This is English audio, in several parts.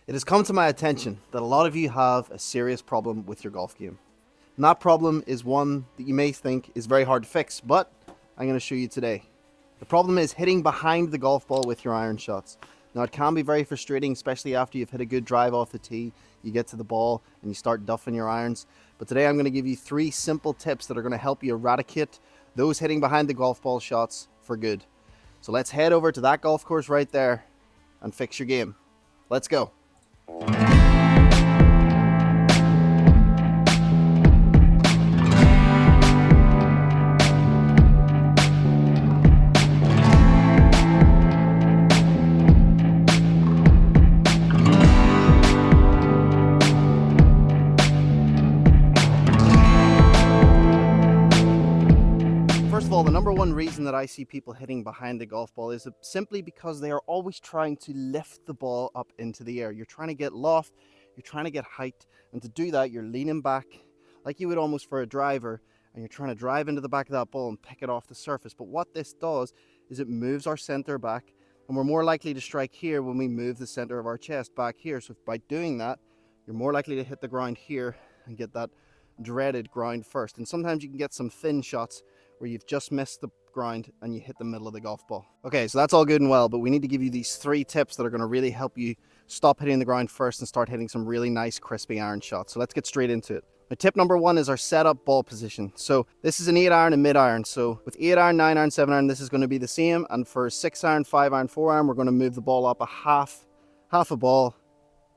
It has come to my attention that a lot of you have a serious problem with your golf game. And that problem is one that you may think is very hard to fix, but I'm going to show you today. The problem is hitting behind the golf ball with your iron shots. Now it can be very frustrating, especially after you've hit a good drive off the tee, you get to the ball and you start duffing your irons. But today I'm going to give you 3 simple tips that are going to help you eradicate those hitting behind the golf ball shots for good. So let's head over to that golf course right there and fix your game. Let's go. First of all, the number one reason that I see people hitting behind the golf ball is simply because they are always trying to lift the ball up into the air. You're trying to get loft, you're trying to get height, and to do that, you're leaning back like you would almost for a driver, and you're trying to drive into the back of that ball and pick it off the surface. But what this does is it moves our center back, and we're more likely to strike here when we move the center of our chest back here. So by doing that, you're more likely to hit the ground here and get that dreaded ground first. And sometimes you can get some thin shots where you've just missed the ground and you hit the middle of the golf ball. Okay, so that's all good and well, but we need to give you these 3 tips that are going to really help you stop hitting the ground first and start hitting some really nice crispy iron shots. So let's get straight into it. Now, tip number 1 is our setup ball position. So this is an 8 iron and mid iron. So with 8 iron, 9 iron, 7 iron, this is going to be the same. And for 6 iron, 5 iron, 4 iron, we're going to move the ball up a half a ball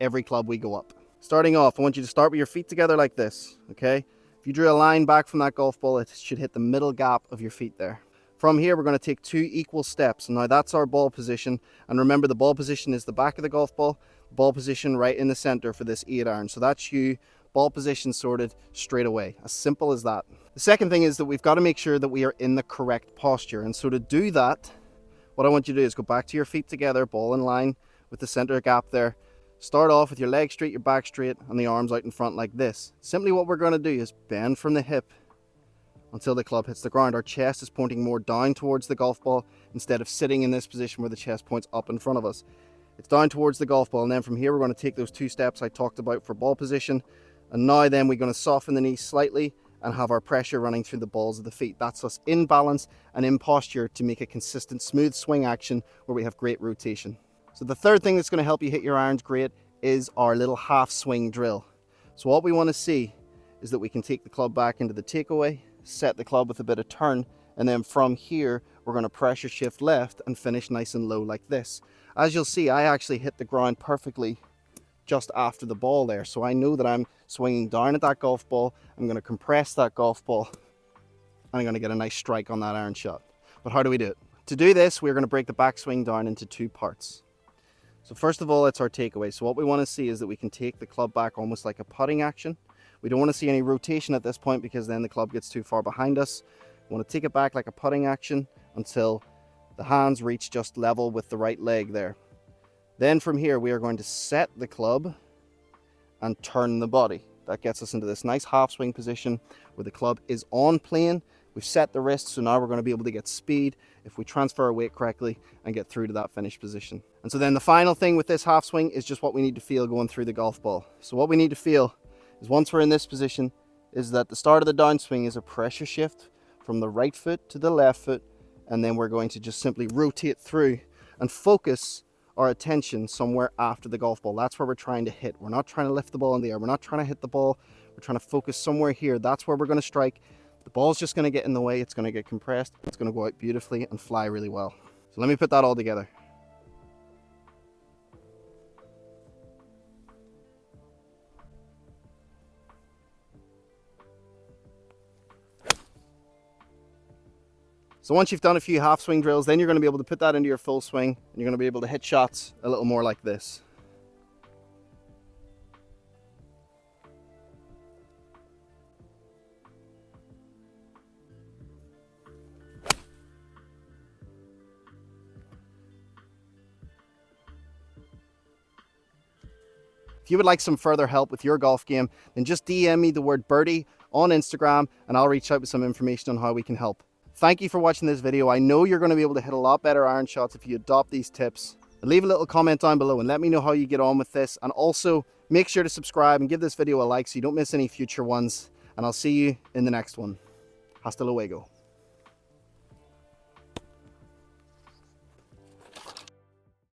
every club we go up. Starting off, I want you to start with your feet together like this, okay? If you drew a line back from that golf ball, it should hit the middle gap of your feet there. From here, we're going to take 2 equal steps. Now that's our ball position. And remember, the ball position is the back of the golf ball, ball position right in the center for this 8 iron. So that's you, ball position sorted straight away. As simple as that. The second thing is that we've got to make sure that we are in the correct posture. And so to do that, what I want you to do is go back to your feet together, ball in line with the center gap there. Start off with your legs straight, your back straight, and the arms out in front like this. Simply what we're going to do is bend from the hip until the club hits the ground. Our chest is pointing more down towards the golf ball instead of sitting in this position where the chest points up in front of us. It's down towards the golf ball, and then from here we're going to take those 2 steps I talked about for ball position. And now then we're going to soften the knees slightly and have our pressure running through the balls of the feet. That's us in balance and in posture to make a consistent smooth swing action where we have great rotation. So the third thing that's going to help you hit your irons great is our little half swing drill. So what we want to see is that we can take the club back into the takeaway, set the club with a bit of turn, and then from here we're going to pressure shift left and finish nice and low like this. As you'll see, I actually hit the ground perfectly just after the ball there. So I know that I'm swinging down at that golf ball. I'm going to compress that golf ball and I'm going to get a nice strike on that iron shot. But how do we do it? To do this, we're going to break the backswing down into 2 parts. So first of all, it's our takeaway. So what we want to see is that we can take the club back almost like a putting action. We don't want to see any rotation at this point because then the club gets too far behind us. We want to take it back like a putting action until the hands reach just level with the right leg there. Then from here, we are going to set the club and turn the body. That gets us into this nice half swing position where the club is on plane. We've set the wrist, so now we're going to be able to get speed if we transfer our weight correctly and get through to that finished position. And so then the final thing with this half swing is just what we need to feel going through the golf ball. So what we need to feel is once we're in this position is that the start of the downswing is a pressure shift from the right foot to the left foot, and then we're going to just simply rotate through and focus our attention somewhere after the golf ball. That's where we're trying to hit. We're not trying to lift the ball in the air. We're not trying to hit the ball. We're trying to focus somewhere here. That's where we're going to strike. The ball's just going to get in the way. It's going to get compressed. It's going to go out beautifully and fly really well. So let me put that all together. So once you've done a few half swing drills, then you're going to be able to put that into your full swing and you're going to be able to hit shots a little more like this. If you would like some further help with your golf game, then just DM me the word birdie on Instagram and I'll reach out with some information on how we can help. Thank you for watching this video. I know you're going to be able to hit a lot better iron shots if you adopt these tips. Leave a little comment down below and let me know how you get on with this. And also make sure to subscribe and give this video a like so you don't miss any future ones. And I'll see you in the next one. Hasta luego.